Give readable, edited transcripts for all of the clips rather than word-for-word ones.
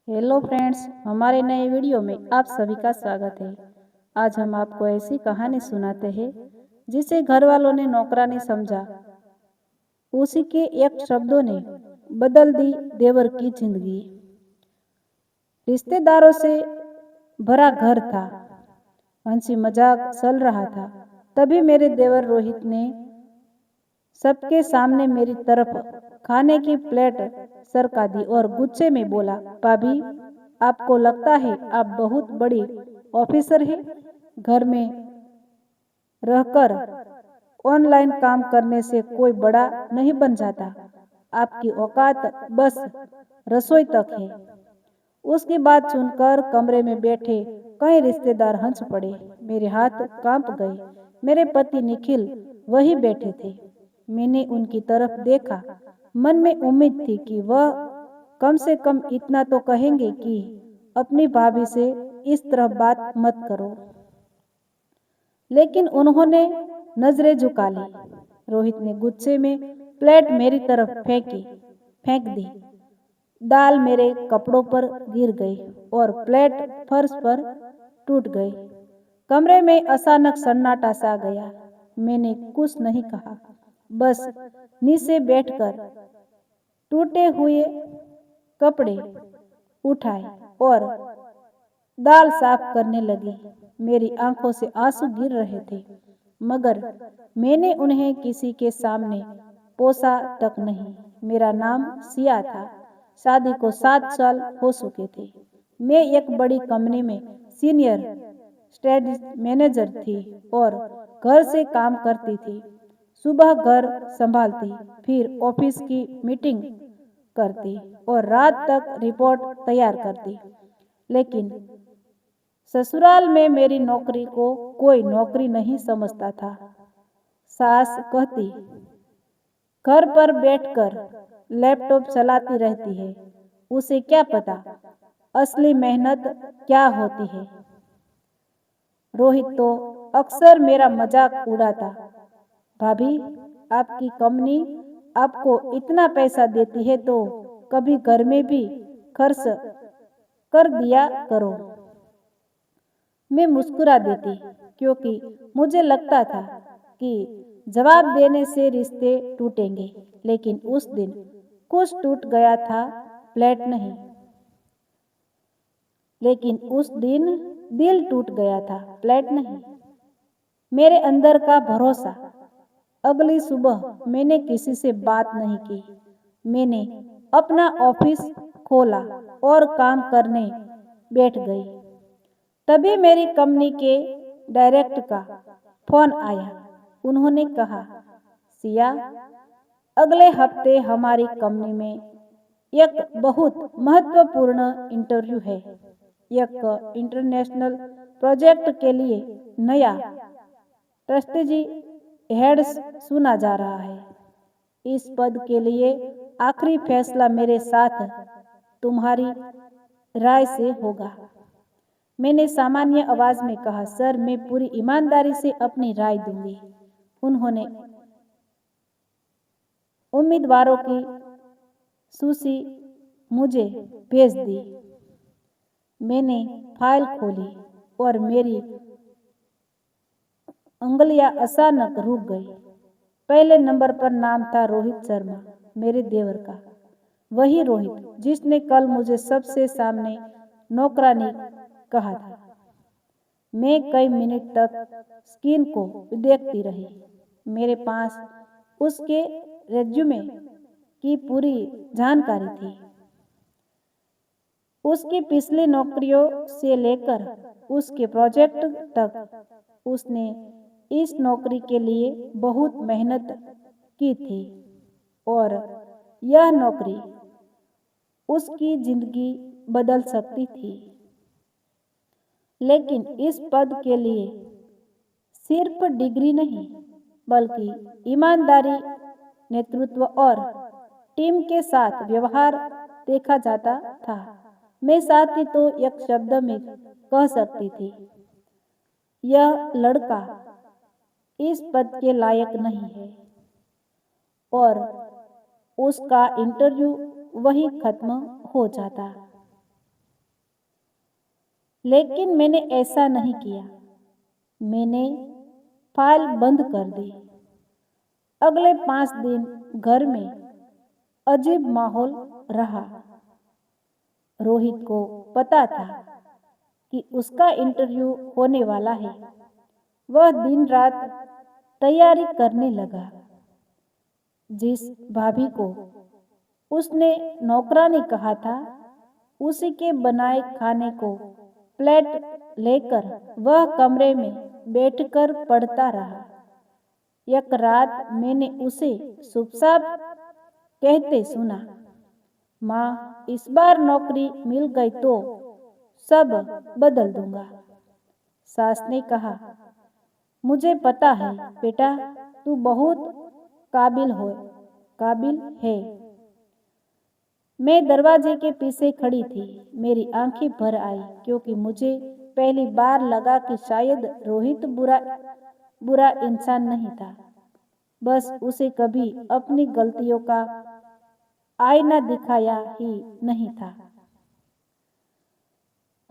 Hello friends, हमारे नए video में आप सभी का स्वागत है। आज हम आपको ऐसी कहानी सुनाते हैं जिसे घर वालों ने नौकरानी समझा। उसी के एक शब्दों ने बदल दी देवर की जिंदगी। रिश्तेदारों से भरा घर था, हंसी मजाक चल रहा था। तभी मेरे देवर रोहित ने सबके सामने मेरी तरफ खाने की प्लेट सरका दी और गुस्से में बोला, भाभी, आपको लगता है आप बहुत बड़ी ऑफिसर हैं? घर में रहकर ऑनलाइन काम करने से कोई बड़ा नहीं बन जाता। आपकी औकात बस रसोई तक है। उसकी बात सुनकर कमरे में बैठे कई रिश्तेदार हंस पड़े। मेरे हाथ कांप गए। मेरे पति निखिल वही बैठे थे। मैंने उनकी तरफ देखा। मन में उम्मीद थी कि वह कम से कम इतना तो कहेंगे कि अपनी भाभी से इस तरह बात मत करो, लेकिन उन्होंने नजरें झुका ली। रोहित ने गुस्से में प्लेट मेरी तरफ फेंक दी। दाल मेरे कपड़ों पर गिर गई और प्लेट फर्श पर टूट गई। कमरे में अचानक सन्नाटा सा गया। मैंने कुछ नहीं कहा, बस नीचे बैठकर टूटे हुए कपड़े उठाए और दाल साफ करने लगी। मेरी आंखों से आंसू गिर रहे थे, मगर मैंने उन्हें किसी के सामने पोसा तक नहीं। मेरा नाम सिया था। शादी को 7 साल हो चुके थे। मैं एक बड़ी कंपनी में सीनियर स्ट्रेटेजी मैनेजर थी और घर से काम करती थी। सुबह घर संभालती, फिर ऑफिस की मीटिंग करती और रात तक रिपोर्ट तैयार करती। लेकिन ससुराल में मेरी नौकरी को कोई नौकरी नहीं समझता था। सास कहती, घर पर बैठकर लैपटॉप चलाती रहती है, उसे क्या पता असली मेहनत क्या होती है। रोहित तो अक्सर मेरा मजाक उड़ाता, भाभी, आपकी कंपनी आपको इतना पैसा देती है तो कभी घर में भी खर्च कर दिया करो। मैं मुस्कुरा देती, क्योंकि मुझे लगता था कि जवाब देने से रिश्ते टूटेंगे। लेकिन उस दिन कुछ टूट गया था, प्लेट नहीं। लेकिन उस दिन दिल टूट गया था, प्लेट नहीं। मेरे अंदर का भरोसा। अगली सुबह मैंने किसी से बात नहीं की। मैंने अपना ऑफिस खोला और काम करने बैठ गई। तभी मेरी कंपनी के डायरेक्टर का फोन आया। उन्होंने कहा, सिया, अगले हफ्ते हमारी कंपनी में एक बहुत महत्वपूर्ण इंटरव्यू है। एक इंटरनेशनल प्रोजेक्ट के लिए नया स्ट्रेटेजी हेड सुना जा रहा है। इस पद के लिए आखिरी फैसला मेरे साथ तुम्हारी राय से होगा। मैंने सामान्य आवाज में कहा, सर, मैं पूरी ईमानदारी से अपनी राय दूंगी। उन्होंने उम्मीदवारों की सूची मुझे भेज दी। मैंने फाइल खोली और मेरी उंगलियां अचानक रुक गई। पहले नंबर पर नाम था रोहित शर्मा, मेरे देवर का। वही रोहित जिसने कल मुझे सबसे सामने नौकरानी कहा था। मैं कई मिनट तक स्क्रीन को देखती रही। मेरे पास उसके रेज्यूमे की पूरी जानकारी थी। उसकी पिछली नौकरियों से लेकर उसके प्रोजेक्ट तक उसने इस नौकरी के लिए बहुत मेहनत की थी और यह नौकरी उसकी जिंदगी बदल सकती थी। लेकिन इस पद के लिए सिर्फ डिग्री नहीं, बल्कि ईमानदारी, नेतृत्व और टीम के साथ व्यवहार देखा जाता था। मैं चाहती तो एक शब्द में कह सकती थी, यह लड़का इस पद के लायक नहीं है, और उसका इंटरव्यू वही खत्म हो जाता। लेकिन मैंने ऐसा नहीं किया। मैंने फाइल बंद कर दी। अगले 5 दिन घर में अजीब माहौल रहा। रोहित को पता था कि उसका इंटरव्यू होने वाला है। वह दिन रात तैयारी करने लगा। जिस भाभी को उसने नौकरानी कहा था, उसी के बनाए खाने को प्लेट लेकर वह कमरे में बैठकर पढ़ता रहा। एक रात मैंने उसे चुपचाप कहते सुना, माँ, इस बार नौकरी मिल गई तो सब बदल दूंगा। सास ने कहा, मुझे पता है बेटा, तू बहुत काबिल है। मैं दरवाजे के पीछे खड़ी थी। मेरी आंखें भर आई क्योंकि मुझे पहली बार लगा कि शायद रोहित बुरा इंसान नहीं था। बस उसे कभी अपनी गलतियों का आईना दिखाया ही नहीं था।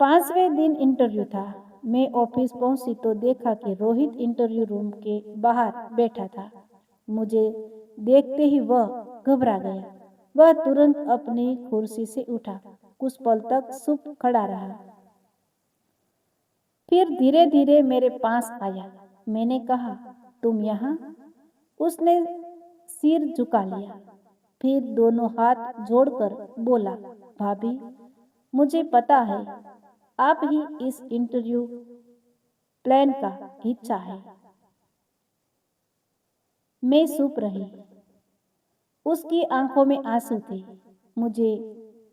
5वें दिन इंटरव्यू था। मैं ऑफिस पहुंची तो देखा कि रोहित इंटरव्यू रूम के बाहर बैठा था। मुझे देखते ही वह घबरा गया। वह तुरंत अपनी कुर्सी से उठा। कुछ पल तक चुप खड़ा रहा। फिर धीरे धीरे मेरे पास आया। मैंने कहा, तुम यहाँ? उसने सिर झुका लिया। फिर दोनों हाथ जोड़कर बोला, भाभी, मुझे पता है आप ही इस इंटरव्यू प्लान का हिस्सा है। मैं चुप रही। उसकी आंखों में आंसू थे। मुझे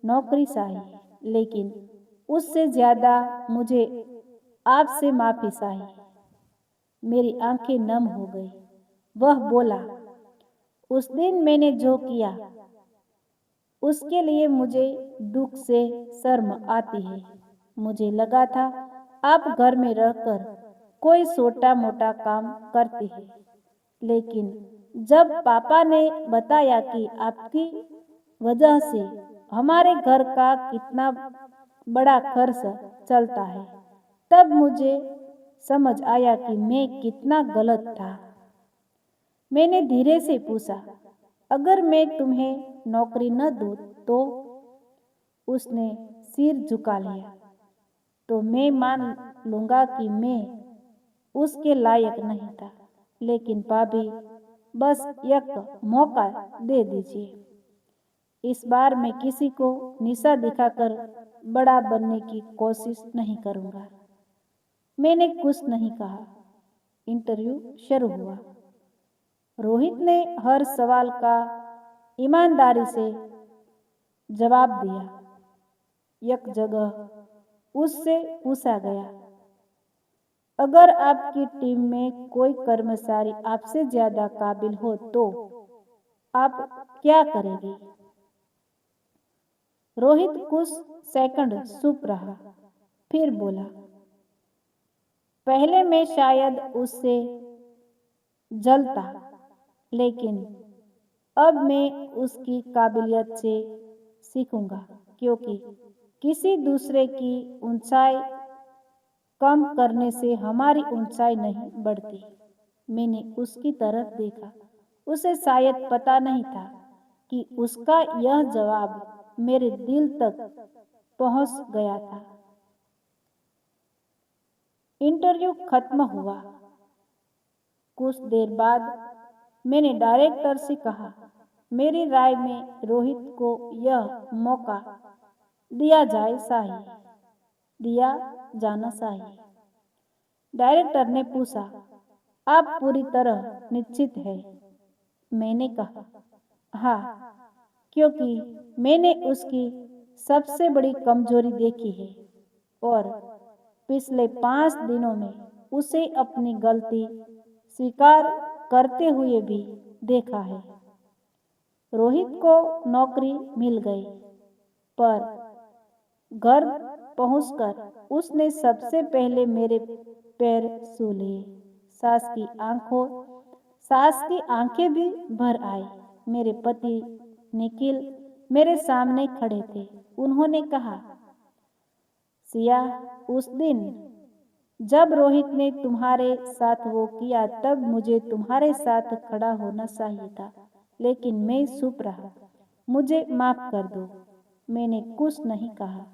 नौकरी चाहिए, लेकिन उससे ज्यादा मुझे आपसे माफी चाहिए। मेरी आंखें नम हो गई। वह बोला, उस दिन मैंने जो किया उसके लिए मुझे दुख से शर्म आती है। मुझे लगा था आप घर में रहकर कोई छोटा मोटा काम करती है, लेकिन जब पापा ने बताया कि आपकी वजह से हमारे घर का कितना बड़ा खर्च चलता है, तब मुझे समझ आया कि मैं कितना गलत था। मैंने धीरे से पूछा, अगर मैं तुम्हें नौकरी न दूं तो? उसने सिर झुका लिया। तो मैं मान लूंगा कि मैं उसके लायक नहीं था, लेकिन भाभी, बस एक मौका दे दीजिए। इस बार मैं किसी को निशा दिखाकर बड़ा बनने की कोशिश नहीं करूंगा। मैंने कुछ नहीं कहा। इंटरव्यू शुरू हुआ। रोहित ने हर सवाल का ईमानदारी से जवाब दिया। एक जगह उससे पूछा गया, अगर आपकी टीम में कोई कर्मचारी आपसे ज्यादा काबिल हो तो आप क्या करेंगे? रोहित कुछ सेकंड चुप रहा, फिर बोला, पहले मैं शायद उससे जलता, लेकिन अब मैं उसकी काबिलियत से सीखूंगा, क्योंकि किसी दूसरे की ऊंचाई कम करने से हमारी ऊंचाई नहीं बढ़ती। मैंने उसकी तरफ देखा। उसे शायद पता नहीं था कि उसका यह जवाब मेरे दिल तक पहुंच गया था। इंटरव्यू खत्म हुआ। कुछ देर बाद मैंने डायरेक्टर से कहा, मेरी राय में रोहित को यह मौका दिया जाना चाहिए। डायरेक्टर ने पूछा, आप पूरी तरह निश्चित हैं? मैंने कहा, हाँ, क्योंकि मैंने उसकी सबसे बड़ी कमजोरी देखी है और पिछले 5 दिनों में उसे अपनी गलती स्वीकार करते हुए भी देखा है। रोहित को नौकरी मिल गई, पर घर पहुंचकर उसने सबसे पहले मेरे पैर छू लिए। सास की आंखें भी भर आई। मेरे पति निखिल मेरे सामने खड़े थे। उन्होंने कहा, सिया, उस दिन जब रोहित ने तुम्हारे साथ वो किया तब मुझे तुम्हारे साथ खड़ा होना चाहिए था, लेकिन मैं चुप रहा। मुझे माफ कर दो। मैंने कुछ नहीं कहा,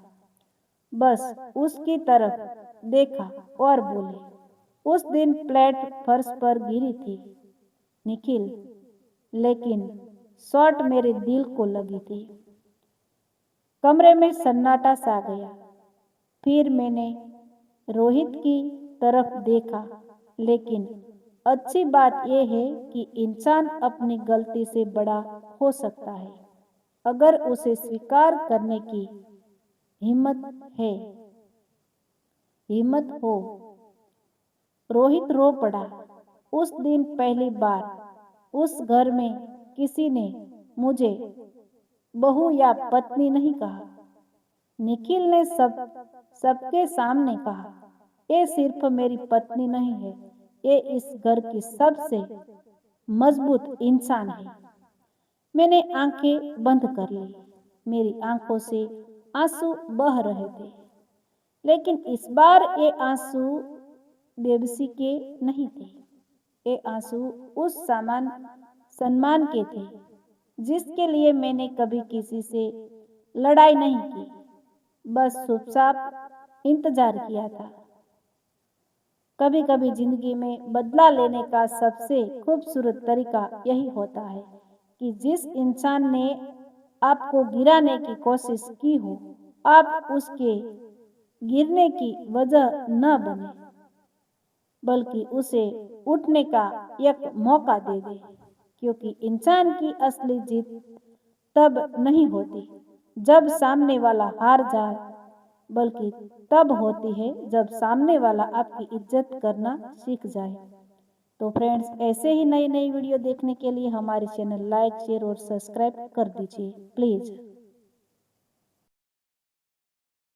बस उसकी तरफ देखा और बोली, उस दिन प्लेट फर्श पर गिरी थी निखिल, लेकिन शॉट मेरे दिल को लगी थी। कमरे में सन्नाटा सा गया। फिर मैंने रोहित की तरफ देखा, लेकिन अच्छी बात यह है कि इंसान अपनी गलती से बड़ा हो सकता है अगर उसे स्वीकार करने की हिम्मत हो। रोहित रो पड़ा। उस दिन पहली बार उस घर में किसी ने मुझे बहू या पत्नी नहीं कहा। निखिल ने सबके सामने कहा, ये सिर्फ मेरी पत्नी नहीं है, ये इस घर की सबसे मजबूत इंसान है। मैंने आंखें बंद कर ली। मेरी आंखों से आंसू बह रहे थे, लेकिन इस बार ये आंसू बेबसी के नहीं थे। ये आंसू उस सम्मान के थे जिसके लिए मैंने कभी किसी से लड़ाई नहीं की, बस चुपचाप इंतजार किया था। कभी कभी जिंदगी में बदला लेने का सबसे खूबसूरत तरीका यही होता है कि जिस इंसान ने आपको गिराने की कोशिश की हो, आप उसके गिरने की वजह न बने, बल्कि उसे उठने का एक मौका दे दे। क्योंकि इंसान की असली जीत तब नहीं होती जब सामने वाला हार जाए, बल्कि तब होती है जब सामने वाला आपकी इज्जत करना सीख जाए। तो फ्रेंड्स, ऐसे ही नई नई वीडियो देखने के लिए हमारे चैनल लाइक, शेयर और सब्सक्राइब कर दीजिए प्लीज़।